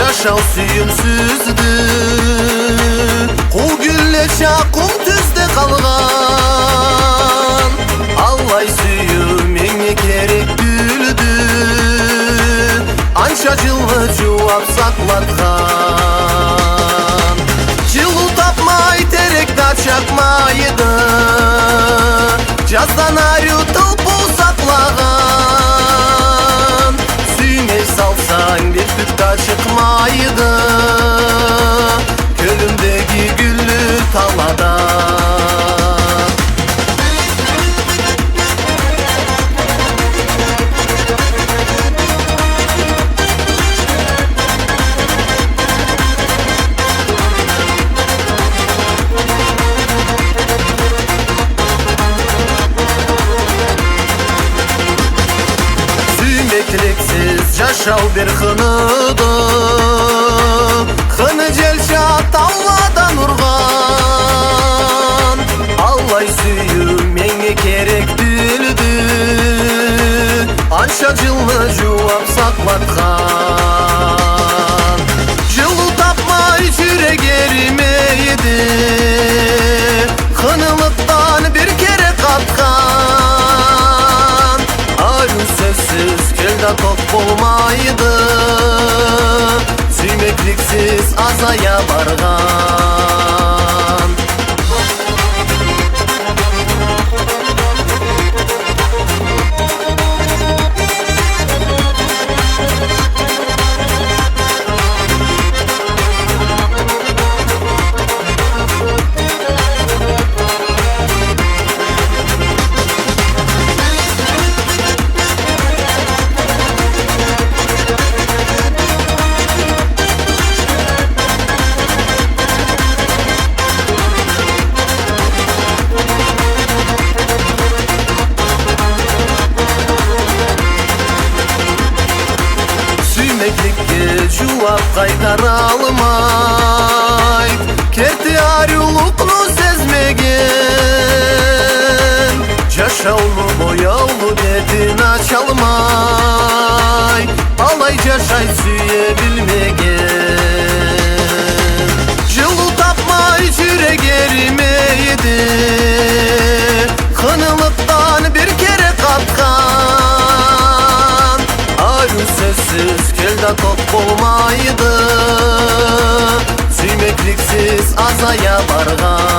Жашау сүйімсізді Қу гүллеше құм түзде қалған Аллай сүйі менге керек гүлді Анша жылы жуап сақлатқан Жылу тапмай теректі чакмайды Жаздан арю тылпу сақлаған Сүймей салсаң беттікті шықмайды Көлімдегі гүлі талада Тілексіз жашау бір қыныды Қыны желші тауладан ұрған Аллай сүйі менге керек дүлді Анша жылы жуап сақлатқан Жылу тапмай жүрек ерімейді Қынылықтан бір кере қатқан Ару сөзсіз келда тоқ болмайды Сүймекліксіз азая барған Сүймеклікке жуап қайтара алмай Керті арюлықны сезмеген Жашаулы бояулы бетін аша алмай Алай жашай сүйе білмеген Жылу тапмай жүрек ерімейді Қынылықтан бір кере қатқан Ару сөзсіз келда тоқ болмайды Сүймекліксіз азая барған